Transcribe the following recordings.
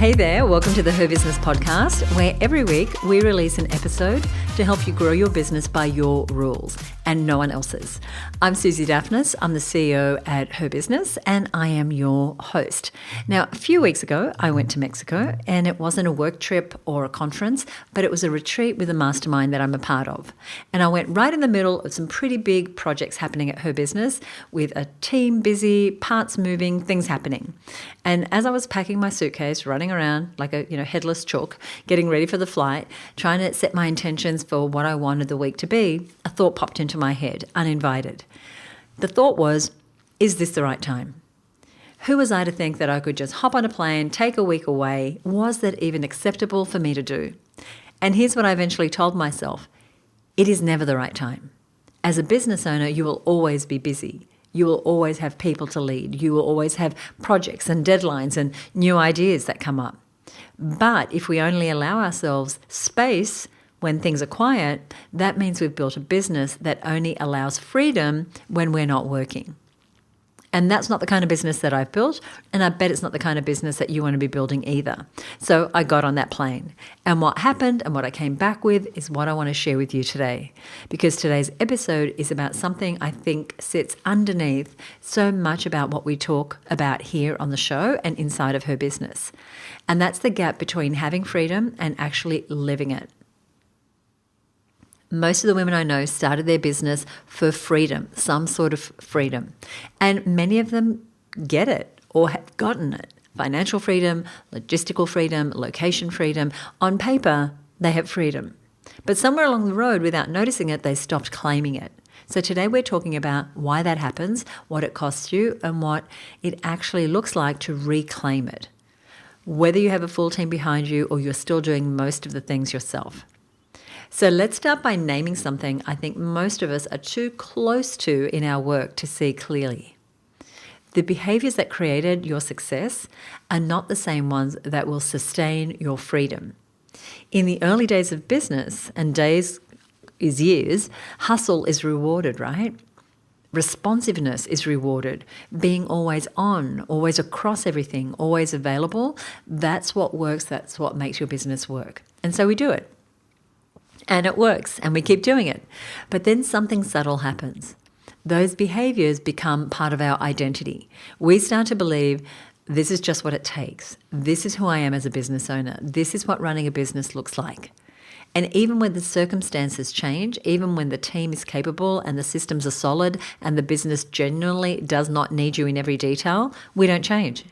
Hey there, welcome to the Her Business podcast, where every week we release an episode to help you grow your business by your rules and no one else's. I'm Suzi Dafnis, I'm the CEO at Her Business, and I am your host. Now, a few weeks ago, I went to Mexico, and it wasn't a work trip or a conference, but it was a retreat with a mastermind that I'm a part of. And I went right in the middle of some pretty big projects happening at Her Business, with a team busy, parts moving, things happening. And as I was packing my suitcase, running around like a headless chook, getting ready for the flight, trying to set my intentions for what I wanted the week to be, a thought popped into my head, uninvited. The thought was, is this the right time? Who was I to think that I could just hop on a plane, take a week away? Was that even acceptable for me to do? And here's what I eventually told myself. It is never the right time. As a business owner, you will always be busy. You will always have people to lead. You will always have projects and deadlines and new ideas that come up. But if we only allow ourselves space when things are quiet, that means we've built a business that only allows freedom when we're not working. And that's not the kind of business that I've built, and I bet it's not the kind of business that you want to be building either. So I got on that plane. And what happened and what I came back with is what I want to share with you today. Because today's episode is about something I think sits underneath so much about what we talk about here on the show and inside of Her Business. And that's the gap between having freedom and actually living it. Most of the women I know started their business for freedom, some sort of freedom. And many of them get it or have gotten it. Financial freedom, logistical freedom, location freedom. On paper, they have freedom. But somewhere along the road, without noticing it, they stopped claiming it. So today we're talking about why that happens, what it costs you, and what it actually looks like to reclaim it. Whether you have a full team behind you or you're still doing most of the things yourself. So let's start by naming something I think most of us are too close to in our work to see clearly. The behaviors that created your success are not the same ones that will sustain your freedom. In the early days of business, and days is years, hustle is rewarded, right? Responsiveness is rewarded. Being always on, always across everything, always available, that's what works, that's what makes your business work. And so we do it. And it works, and we keep doing it. But then something subtle happens. Those behaviors become part of our identity. We start to believe this is just what it takes. This is who I am as a business owner. This is what running a business looks like. And even when the circumstances change, even when the team is capable and the systems are solid and the business genuinely does not need you in every detail, we don't change.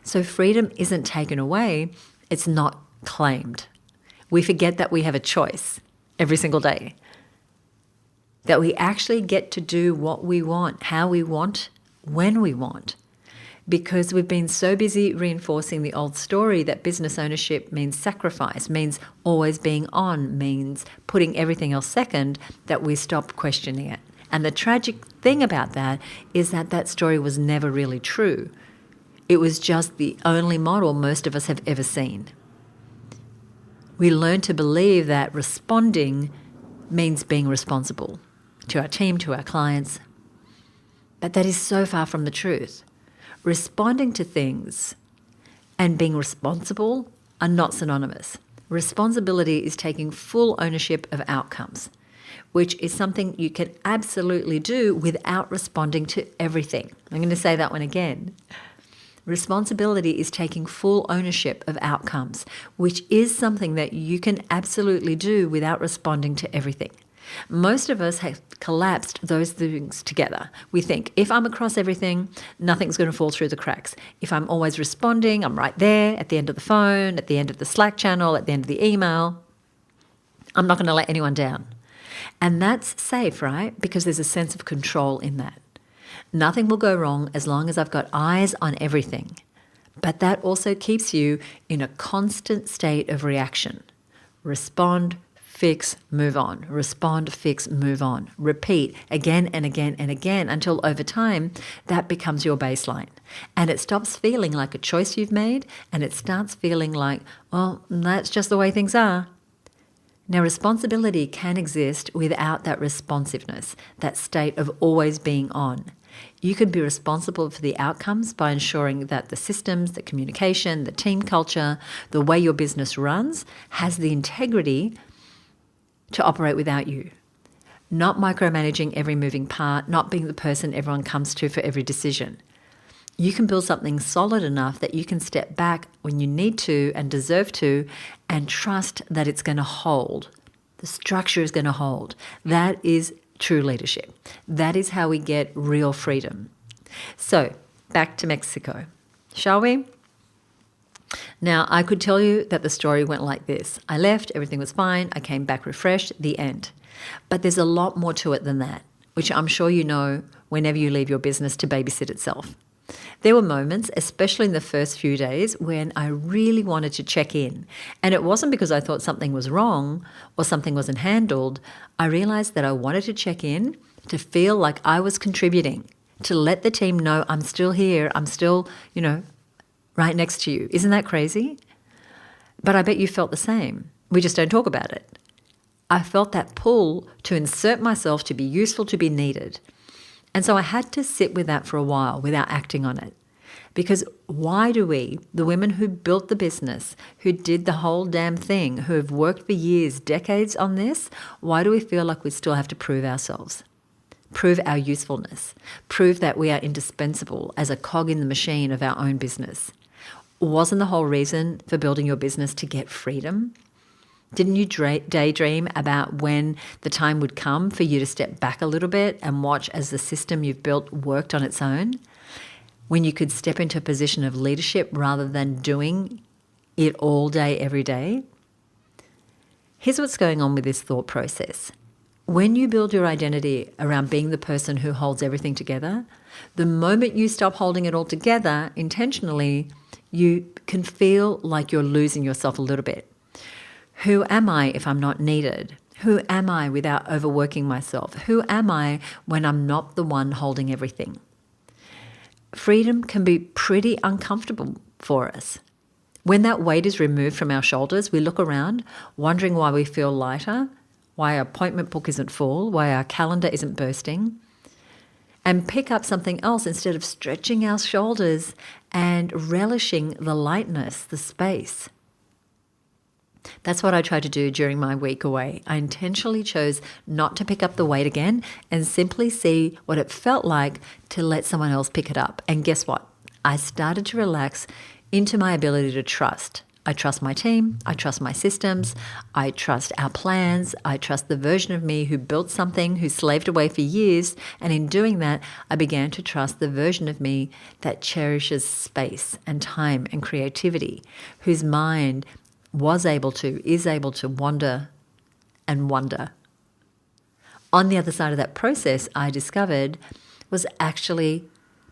So freedom isn't taken away, it's not claimed. We forget that we have a choice every single day, that we actually get to do what we want, how we want, when we want, because we've been so busy reinforcing the old story that business ownership means sacrifice, means always being on, means putting everything else second, that we stopped questioning it. And the tragic thing about that is that that story was never really true. It was just the only model most of us have ever seen. We learn to believe that responding means being responsible to our team, to our clients. But that is so far from the truth. Responding to things and being responsible are not synonymous. Responsibility is taking full ownership of outcomes, which is something you can absolutely do without responding to everything. I'm going to say that one again. Responsibility is taking full ownership of outcomes, which is something that you can absolutely do without responding to everything. Most of us have collapsed those things together. We think, if I'm across everything, nothing's going to fall through the cracks. If I'm always responding, I'm right there at the end of the phone, at the end of the Slack channel, at the end of the email. I'm not going to let anyone down. And that's safe, right? Because there's a sense of control in that. Nothing will go wrong as long as I've got eyes on everything. But that also keeps you in a constant state of reaction. Respond, fix, move on. Respond, fix, move on. Repeat again and again and again until over time that becomes your baseline. And it stops feeling like a choice you've made, and it starts feeling like, well, that's just the way things are. Now, responsibility can exist without that responsiveness, that state of always being on. You can be responsible for the outcomes by ensuring that the systems, the communication, the team culture, the way your business runs has the integrity to operate without you. Not micromanaging every moving part, not being the person everyone comes to for every decision. You can build something solid enough that you can step back when you need to and deserve to and trust that it's going to hold. The structure is going to hold. That is true leadership. That is how we get real freedom. So, back to Mexico, shall we? Now, I could tell you that the story went like this. I left, everything was fine, I came back refreshed, the end. But there's a lot more to it than that, which I'm sure you know whenever you leave your business to babysit itself. There were moments, especially in the first few days, when I really wanted to check in. And it wasn't because I thought something was wrong or something wasn't handled. I realized that I wanted to check in to feel like I was contributing, to let the team know I'm still here, I'm still, right next to you. Isn't that crazy? But I bet you felt the same. We just don't talk about it. I felt that pull to insert myself, to be useful, to be needed. And so I had to sit with that for a while without acting on it. Because why do we, the women who built the business, who did the whole damn thing, who have worked for years, decades on this, why do we feel like we still have to prove ourselves? Prove our usefulness. Prove that we are indispensable as a cog in the machine of our own business. Wasn't the whole reason for building your business to get freedom? Didn't you daydream about when the time would come for you to step back a little bit and watch as the system you've built worked on its own? When you could step into a position of leadership rather than doing it all day, every day? Here's what's going on with this thought process. When you build your identity around being the person who holds everything together, the moment you stop holding it all together intentionally, you can feel like you're losing yourself a little bit. Who am I if I'm not needed? Who am I without overworking myself? Who am I when I'm not the one holding everything? Freedom can be pretty uncomfortable for us. When that weight is removed from our shoulders, we look around, wondering why we feel lighter, why our appointment book isn't full, why our calendar isn't bursting, and pick up something else instead of stretching our shoulders and relishing the lightness, the space. That's what I tried to do during my week away. I intentionally chose not to pick up the weight again and simply see what it felt like to let someone else pick it up. And guess what? I started to relax into my ability to trust. I trust my team. I trust my systems. I trust our plans. I trust the version of me who built something, who slaved away for years. And in doing that, I began to trust the version of me that cherishes space and time and creativity, whose mind is able to wander and wonder. On the other side of that process, I discovered was actually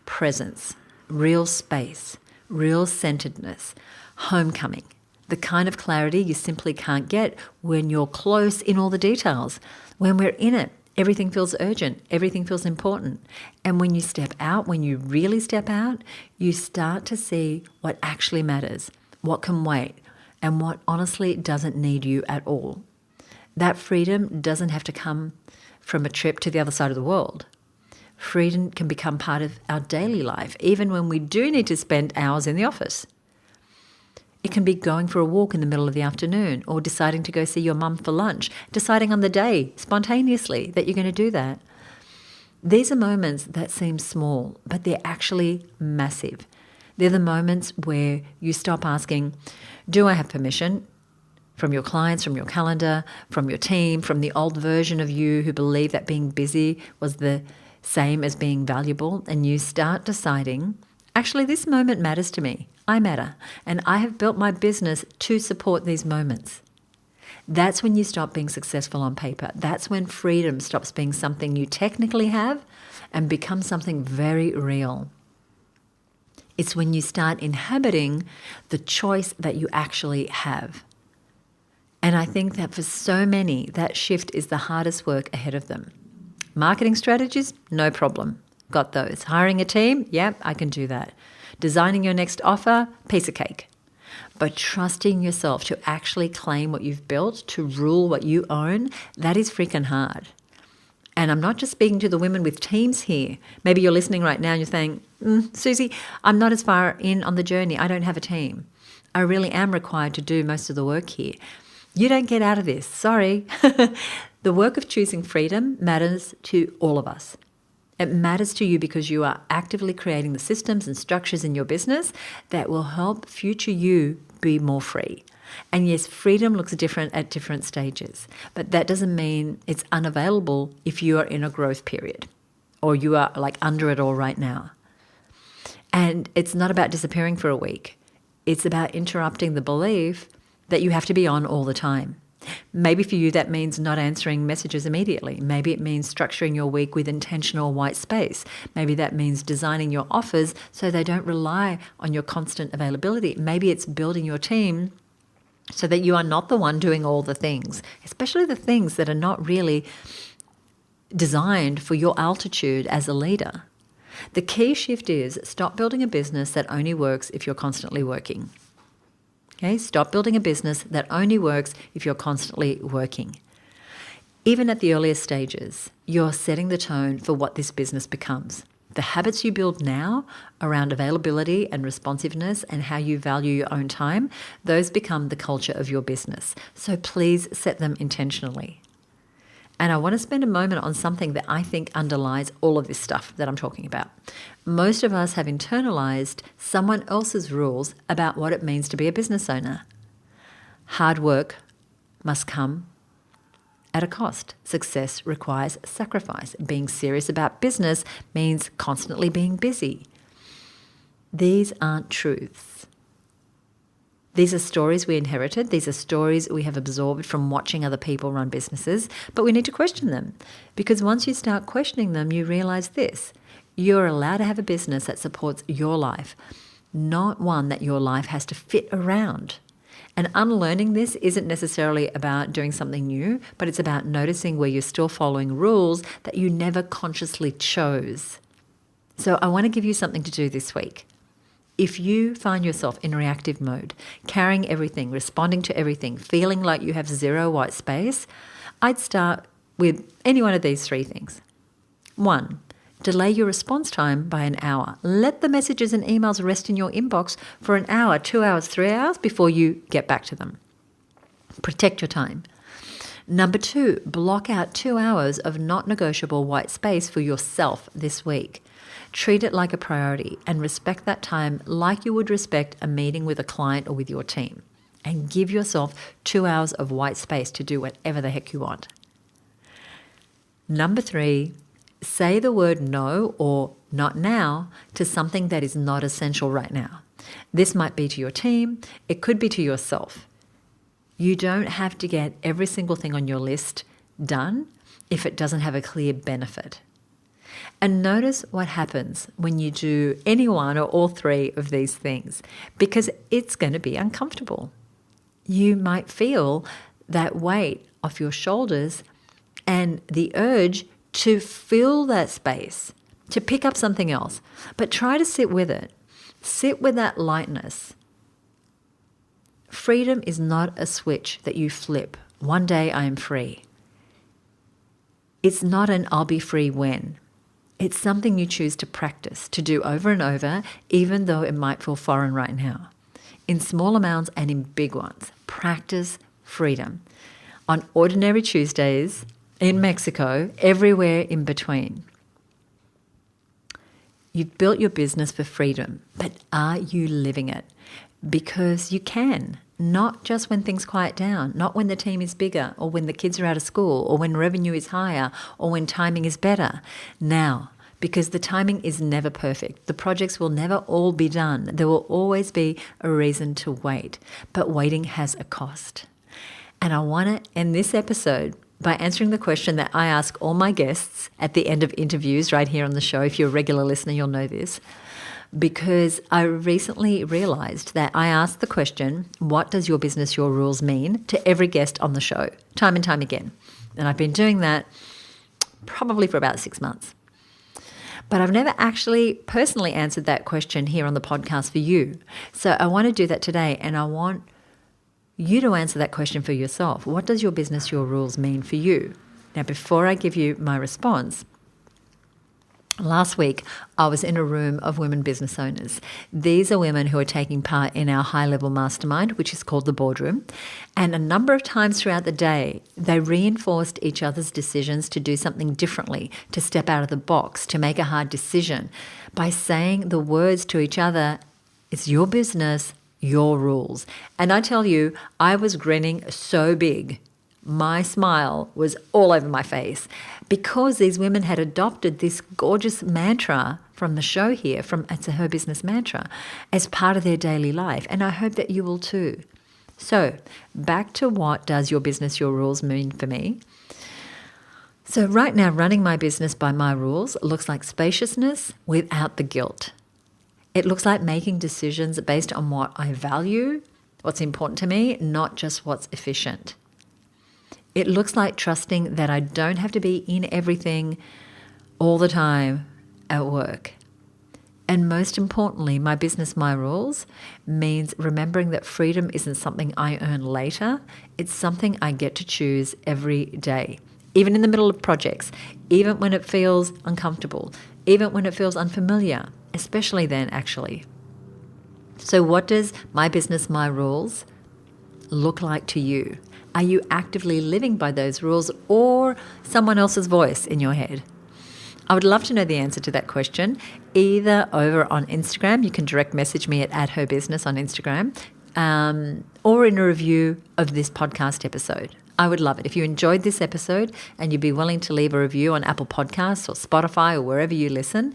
presence, real space, real centeredness, homecoming, the kind of clarity you simply can't get when you're close in all the details. When we're in it, everything feels urgent, everything feels important. And when you step out, when you really step out, you start to see what actually matters, what can wait, and what honestly doesn't need you at all. That freedom doesn't have to come from a trip to the other side of the world. Freedom can become part of our daily life, even when we do need to spend hours in the office. It can be going for a walk in the middle of the afternoon or deciding to go see your mum for lunch, deciding on the day spontaneously that you're going to do that. These are moments that seem small, but they're actually massive. They're the moments where you stop asking, do I have permission from your clients, from your calendar, from your team, from the old version of you who believed that being busy was the same as being valuable? And you start deciding, actually, this moment matters to me. I matter. And I have built my business to support these moments. That's when you stop being successful on paper. That's when freedom stops being something you technically have and becomes something very real. It's when you start inhabiting the choice that you actually have. And I think that for so many, that shift is the hardest work ahead of them. Marketing strategies, no problem. Got those. Hiring a team, yep, I can do that. Designing your next offer, piece of cake. But trusting yourself to actually claim what you've built, to rule what you own, that is freaking hard. And I'm not just speaking to the women with teams here. Maybe you're listening right now and you're saying, Suzi, I'm not as far in on the journey. I don't have a team. I really am required to do most of the work here. You don't get out of this. Sorry. The work of choosing freedom matters to all of us. It matters to you because you are actively creating the systems and structures in your business that will help future you be more free. And yes, freedom looks different at different stages, but that doesn't mean it's unavailable if you are in a growth period or you are like under it all right now. And it's not about disappearing for a week. It's about interrupting the belief that you have to be on all the time. Maybe for you that means not answering messages immediately. Maybe it means structuring your week with intentional white space. Maybe that means designing your offers so they don't rely on your constant availability. Maybe it's building your team so that you are not the one doing all the things, especially the things that are not really designed for your altitude as a leader. The key shift is stop building a business that only works if you're constantly working. Okay, stop building a business that only works if you're constantly working. Even at the earliest stages, you're setting the tone for what this business becomes. The habits you build now around availability and responsiveness and how you value your own time, those become the culture of your business. So please set them intentionally. And I want to spend a moment on something that I think underlies all of this stuff that I'm talking about. Most of us have internalized someone else's rules about what it means to be a business owner. Hard work must come at a cost. Success requires sacrifice. Being serious about business means constantly being busy. These aren't truths. These are stories we inherited. These are stories we have absorbed from watching other people run businesses, but we need to question them because once you start questioning them, you realize this. You're allowed to have a business that supports your life, not one that your life has to fit around. And unlearning this isn't necessarily about doing something new, but it's about noticing where you're still following rules that you never consciously chose. So I want to give you something to do this week. If you find yourself in reactive mode, carrying everything, responding to everything, feeling like you have zero white space, I'd start with any one of these three things. 1, delay your response time by an hour. Let the messages and emails rest in your inbox for an hour, 2 hours, 3 hours before you get back to them. Protect your time. Number 2, block out 2 hours of not negotiable white space for yourself this week. Treat it like a priority and respect that time like you would respect a meeting with a client or with your team. And give yourself 2 hours of white space to do whatever the heck you want. Number 3, say the word no or not now to something that is not essential right now. This might be to your team. It could be to yourself. You don't have to get every single thing on your list done if it doesn't have a clear benefit. And notice what happens when you do any one or all three of these things, because it's going to be uncomfortable. You might feel that weight off your shoulders and the urge to fill that space, to pick up something else, but try to sit with it. Sit with that lightness. Freedom is not a switch that you flip. One day I am free. It's not an I'll be free when. It's something you choose to practice, to do over and over, even though it might feel foreign right now. In small amounts and in big ones, practice freedom. On ordinary Tuesdays, in Mexico, everywhere in between. You've built your business for freedom, but are you living it? Because you can, not just when things quiet down, not when the team is bigger or when the kids are out of school or when revenue is higher or when timing is better. Now, because the timing is never perfect. The projects will never all be done. There will always be a reason to wait, but waiting has a cost. And I want to end this episode by answering the question that I ask all my guests at the end of interviews right here on the show. If you're a regular listener, you'll know this. Because I recently realized that I asked the question, what does your business, your rules mean, to every guest on the show, time and time again. And I've been doing that probably for about 6 months. But I've never actually personally answered that question here on the podcast for you. So I want to do that today, and I want you to answer that question for yourself. What does your business, your rules mean for you? Now, before I give you my response, last week, I was in a room of women business owners. These are women who are taking part in our high-level mastermind, which is called the Boardroom. And a number of times throughout the day, they reinforced each other's decisions to do something differently, to step out of the box, to make a hard decision by saying the words to each other, "It's your business, your rules." And I tell you, I was grinning so big. My smile was all over my face because these women had adopted this gorgeous mantra from the show here, it's Her Business mantra, as part of their daily life. And I hope that you will too. So back to what does your business, your rules mean for me? So right now, running my business by my rules looks like spaciousness without the guilt. It looks like making decisions based on what I value, what's important to me, not just what's efficient. It looks like trusting that I don't have to be in everything all the time at work. And most importantly, my business, my rules means remembering that freedom isn't something I earn later. It's something I get to choose every day, even in the middle of projects, even when it feels uncomfortable, even when it feels unfamiliar, especially then, actually. So what does my business, my rules look like to you? Are you actively living by those rules or someone else's voice in your head? I would love to know the answer to that question, either over on Instagram. You can direct message me at @herbusiness on Instagram, or in a review of this podcast episode. I would love it. If you enjoyed this episode and you'd be willing to leave a review on Apple Podcasts or Spotify or wherever you listen,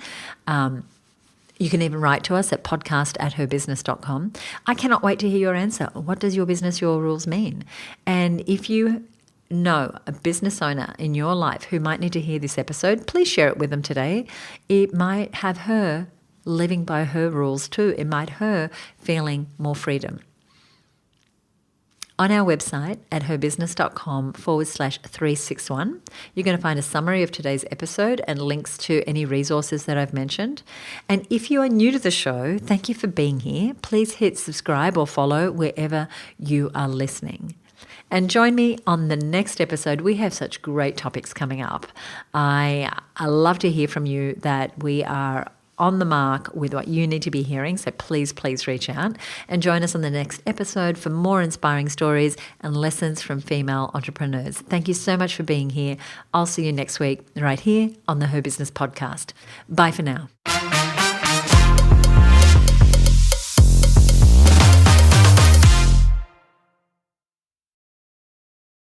you can even write to us at podcast@herbusiness.com. I cannot wait to hear your answer. What does your business, your rules mean? And if you know a business owner in your life who might need to hear this episode, please share it with them today. It might have her living by her rules too. It might her feeling more freedom. On our website at herbusiness.com/361, you're going to find a summary of today's episode and links to any resources that I've mentioned. And if you are new to the show, thank you for being here. Please hit subscribe or follow wherever you are listening. And join me on the next episode. We have such great topics coming up. I love to hear from you that we are on the mark with what you need to be hearing. So please reach out and join us on the next episode for more inspiring stories and lessons from female entrepreneurs. Thank you so much for being here. I'll see you next week right here on the Her Business podcast. Bye for now.